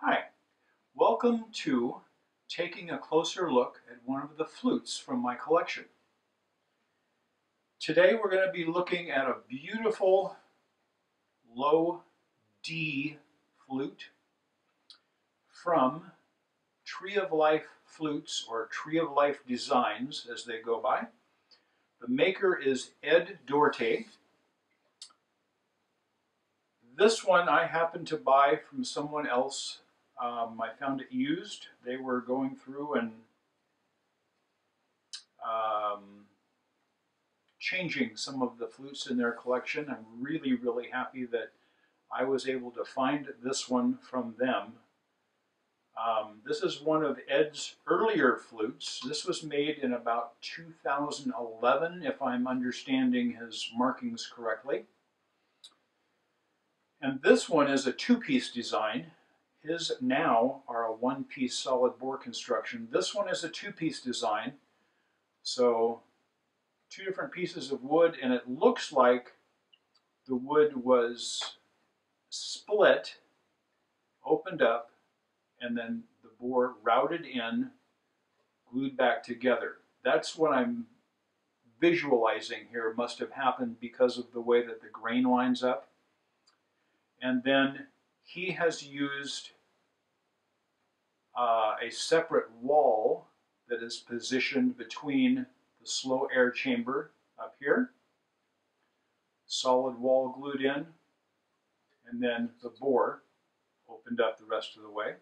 Hi, welcome to taking a closer look at one of the flutes from my collection. Today we're going to be looking at a beautiful low D flute from Tree of Life Flutes, or Tree of Life Designs as they go by. The maker is Dougherty. This one I happened to buy from someone else. I found it used. They were going through and changing some of the flutes in their collection. I'm really happy that I was able to find this one from them. This is one of Ed's earlier flutes. This was made in about 2011, if I'm understanding his markings correctly. And this one is a two-piece design. His now are a one-piece solid bore construction. This one is a two-piece design. So two different pieces of wood, and it looks like the wood was split, opened up, and then the bore routed in, glued back together. That's what I'm visualizing here must have happened because of the way that the grain lines up. And then he has used a separate wall that is positioned between the slow air chamber up here, solid wall glued in, and then the bore opened up the rest of the way.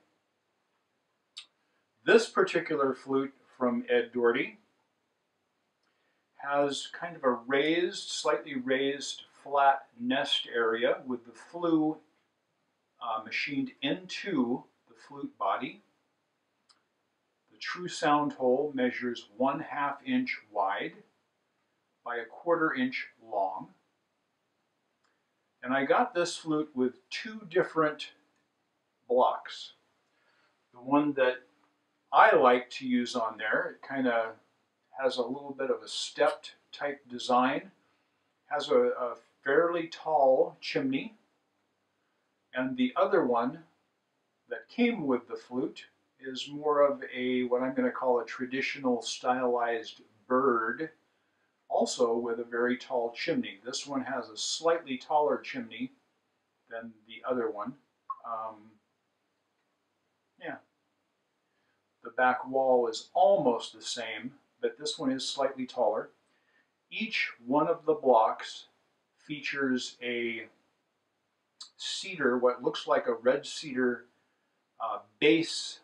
This particular flute from Dougherty has kind of a raised, slightly raised, flat nest area with the flue machined into the flute body. The true sound hole measures 1/2 inch wide by 1/4 inch long. And I got this flute with two different blocks. The one that I like to use on there, it kind of has a little bit of a stepped type design, has a fairly tall chimney, and the other one that came with the flute is more of a, what I'm going to call a traditional stylized bird, also with a very tall chimney. This one has a slightly taller chimney than the other one. The back wall is almost the same, but this one is slightly taller. Each one of the blocks features a cedar, what looks like a red cedar base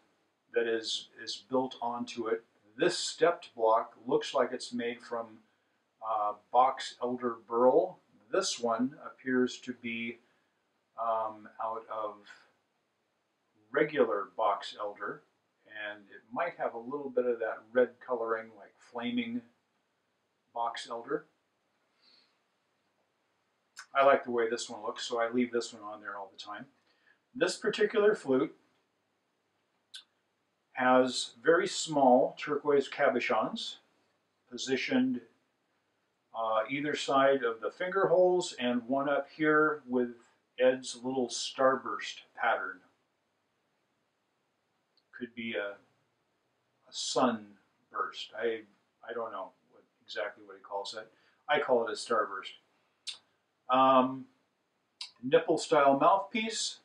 that is built onto it. This stepped block looks like it's made from box elder burl. This one appears to be out of regular box elder, and it might have a little bit of that red coloring like flaming box elder. I like the way this one looks, so I leave this one on there all the time. This particular flute has very small turquoise cabochons positioned either side of the finger holes, and one up here with Ed's little starburst pattern. Could be a sunburst. I don't know exactly what he calls it. I call it a starburst. Nipple style mouthpiece.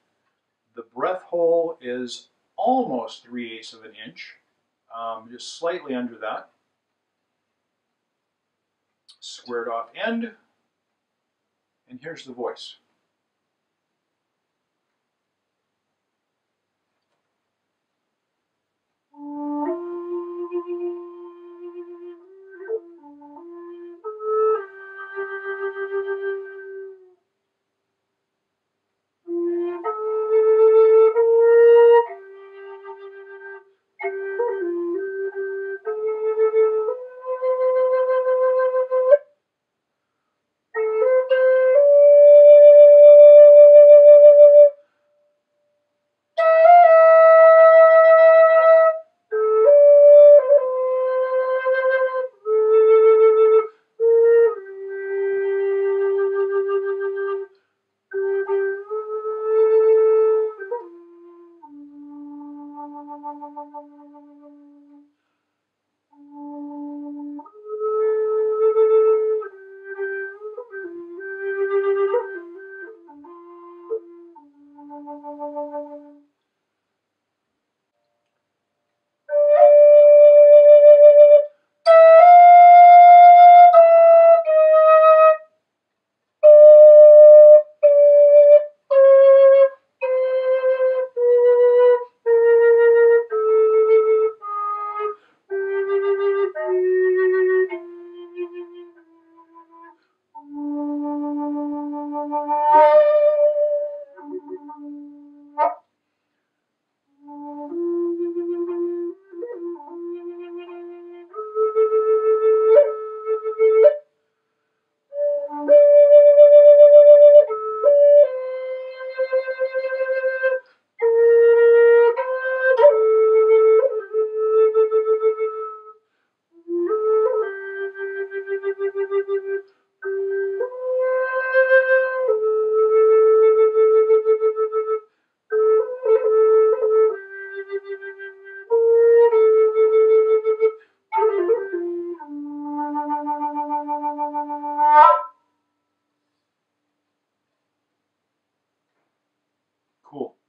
The breath hole is almost 3/8 of an inch, just slightly under that. Squared off end, and here's the voice.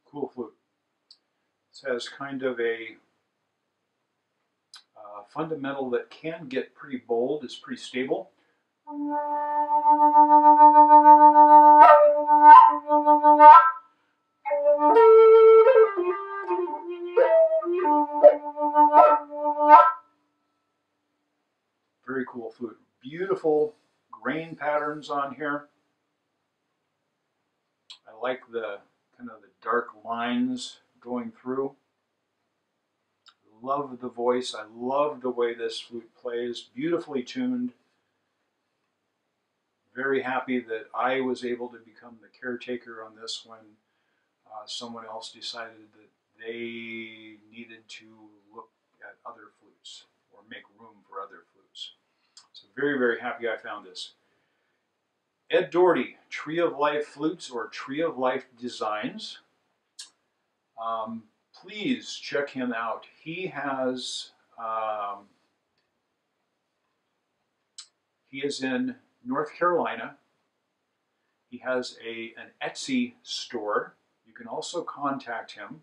Cool flute. This has kind of a fundamental that can get pretty bold. It's pretty stable. Very cool flute. Beautiful grain patterns on here. I like the kind of the dark lines going through. Love the voice. I love the way this flute plays. Beautifully tuned. Very happy that I was able to become the caretaker on this when someone else decided that they needed to look at other flutes or make room for other flutes. So very, very happy I found this. Ed Dougherty, Tree of Life Flutes or Tree of Life Designs. Please check him out. He has, he is in North Carolina. He has an Etsy store. You can also contact him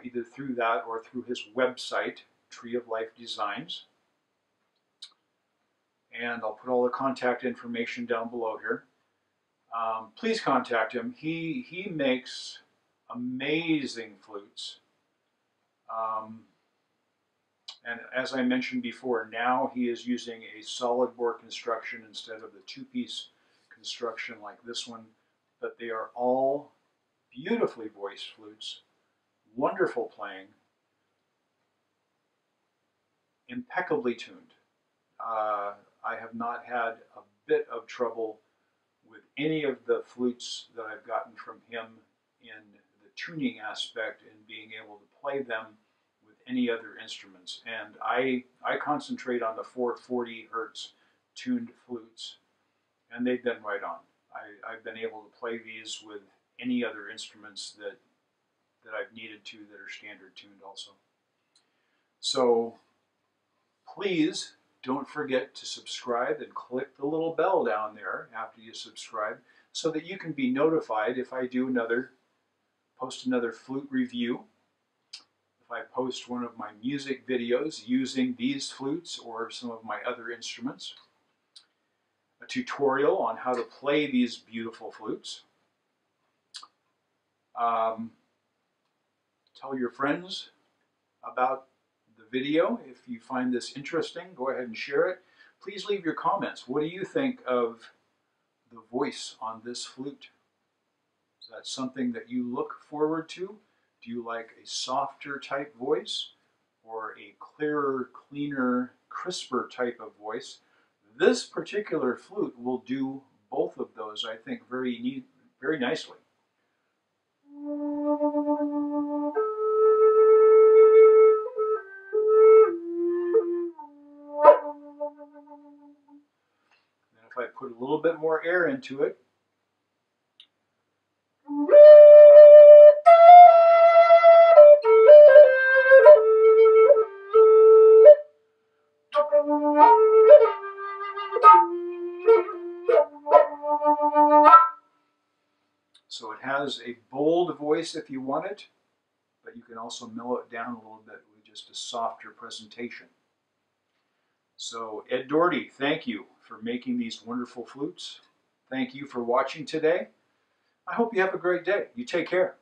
either through that or through his website, Tree of Life Designs. And I'll put all the contact information down below here. Please contact him. He makes amazing flutes. And as I mentioned before, now he is using a solid bore construction instead of the two-piece construction like this one. But they are all beautifully voiced flutes, wonderful playing, impeccably tuned. I have not had a bit of trouble with any of the flutes that I've gotten from him in the tuning aspect and being able to play them with any other instruments. And I concentrate on the 440 hertz tuned flutes, and they've been right on. I've been able to play these with any other instruments that I've needed to that are standard tuned also. So please don't forget to subscribe and click the little bell down there after you subscribe so that you can be notified if I do post another flute review, if I post one of my music videos using these flutes or some of my other instruments, a tutorial on how to play these beautiful flutes. Tell your friends about the video. If you find this interesting, go ahead and share it. Please leave your comments. What do you think of the voice on this flute? Is that something that you look forward to? Do you like a softer type voice or a clearer, cleaner, crisper type of voice? This particular flute will do both of those, I think, very nicely. And if I put a little bit more air into it, has a bold voice if you want it, but you can also mellow it down a little bit with just a softer presentation. So Ed Dougherty, thank you for making these wonderful flutes. Thank you for watching today. I hope you have a great day. You take care.